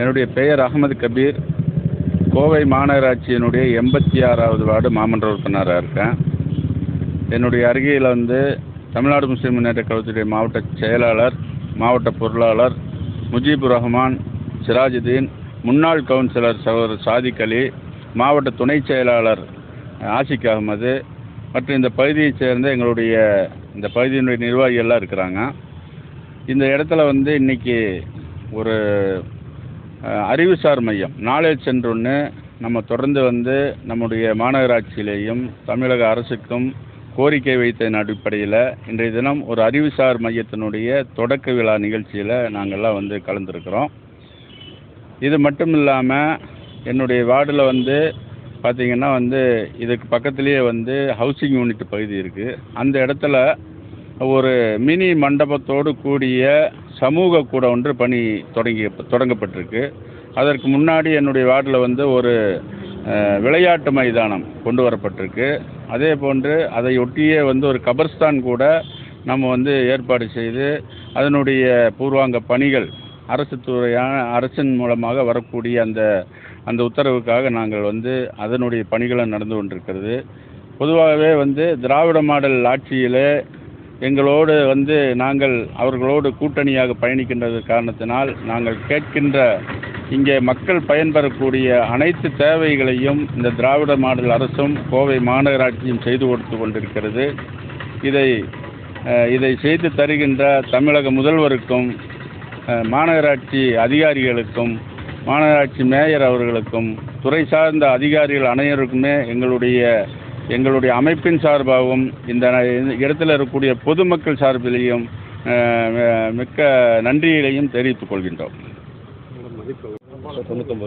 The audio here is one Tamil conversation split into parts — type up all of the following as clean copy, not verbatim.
என்னுடைய பெயர் அகமது கபீர். கோவை மாநகராட்சியினுடைய 86வது வார்டு மாமன்ற உறுப்பினராக இருக்கேன். என்னுடைய அருகில் தமிழ்நாடு முஸ்லிம் முன்னேற்ற கழகத்துடைய மாவட்ட செயலாளர், மாவட்ட பொருளாளர் முஜீபுர் ரஹ்மான், சிராஜுதீன், முன்னாள் கவுன்சிலர் சகோதரர் சாதிக் அலி, மாவட்ட துணை செயலாளர் ஆசிக் அகமது மற்றும் இந்த பகுதியைச் சேர்ந்த எங்களுடைய இந்த பகுதியினுடைய நிர்வாகிகள்லாம் இருக்கிறாங்க. இந்த இடத்துல இன்றைக்கி ஒரு அறிவுசார் மையம், நாலேஜ் சென்டர் ஒன்று நம்ம தொடர்ந்து நம்முடைய மாநகராட்சியிலேயும் தமிழக அரசுக்கும் கோரிக்கை வைத்ததன் அடிப்படையில் இன்றைய தினம் ஒரு அறிவுசார் மையத்தினுடைய தொடக்க விழா நிகழ்ச்சியில் நாங்கள்லாம் கலந்துருக்கிறோம். இது மட்டும் இல்லாமல் என்னுடைய வார்டில் பார்த்திங்கன்னா இதுக்கு பக்கத்துலேயே ஹவுசிங் யூனிட் பகுதி இருக்குது. அந்த இடத்துல ஒரு மினி மண்டபத்தோடு கூடிய சமூக கூட ஒன்று பணி தொடங்கப்பட்டிருக்கு. அதற்கு முன்னாடி என்னுடைய வார்டில் ஒரு விளையாட்டு மைதானம் கொண்டு வரப்பட்டிருக்கு. அதே போன்று அதை ஒட்டியே ஒரு கபர்ஸ்தான் கூட நம்ம ஏற்பாடு செய்து அதனுடைய பூர்வாங்க பணிகள் அரசின் மூலமாக வரக்கூடிய அந்த உத்தரவுக்காக நாங்கள் அதனுடைய பணிகளை நடந்து கொண்டிருக்கிறது. பொதுவாகவே திராவிட மாடல் ஆட்சியில் எங்களோடு நாங்கள் அவர்களோடு கூட்டணியாக பயணிக்கின்றது காரணத்தினால் நாங்கள் கேட்கின்ற இங்கே மக்கள் பயன்பெறக்கூடிய அனைத்து தேவைகளையும் இந்த திராவிட மாடல் அரசும் கோவை மாநகராட்சியும் செய்து கொடுத்து கொண்டிருக்கிறது. இதை செய்து தருகின்ற தமிழக முதல்வருக்கும் மாநகராட்சி அதிகாரிகளுக்கும் மாநகராட்சி மேயர் அவர்களுக்கும் துறை சார்ந்த அதிகாரிகள் அனைவருக்குமே எங்களுடைய அமைப்பின் சார்பாகவும் இந்த இடத்துல இருக்கக்கூடிய பொதுமக்கள் சார்பிலையும் மிக்க நன்றிகளையும் தெரிவித்துக் கொள்கின்றோம்.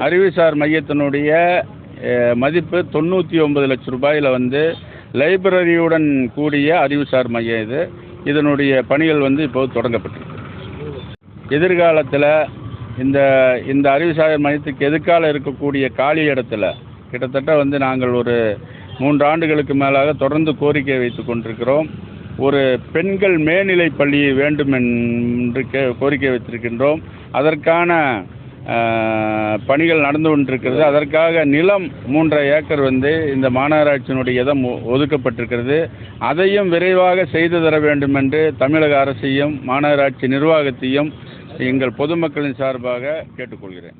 அறிவுசார் மையத்தினுடைய மதிப்பு 99 லட்சம் ரூபாயில் லைப்ரரியுடன் கூடிய அறிவுசார் மையம் இதனுடைய பணிகள் இப்போது தொடங்கப்பட்டிருக்கு. எதிர்காலத்தில் இந்த அறிவுசார் மையத்துக்கு எதிர்கால இருக்கக்கூடிய காலி இடத்துல கிட்டத்தட்ட நாங்கள் ஒரு 3 ஆண்டுகளுக்கு மேலாக தொடர்ந்து கோரிக்கை வைத்து கொண்டிருக்கிறோம். ஒரு பெண்கள் மேல்நிலை பள்ளி வேண்டும் என்று கோரிக்கை வைத்திருக்கின்றோம். அதற்கான பணிகள் நடந்து கொண்டிருக்கிறது. அதற்காக நிலம் 3.5 ஏக்கர் இந்த மாநகராட்சியினுடைய இடம் ஒதுக்கப்பட்டிருக்கிறது. அதையும் விரைவாக செய்து தர வேண்டும் என்று தமிழக அரசையும் மாநகராட்சி நிர்வாகத்தையும் எங்கள் பொதுமக்களின் சார்பாக கேட்டுக்கொள்கிறேன்.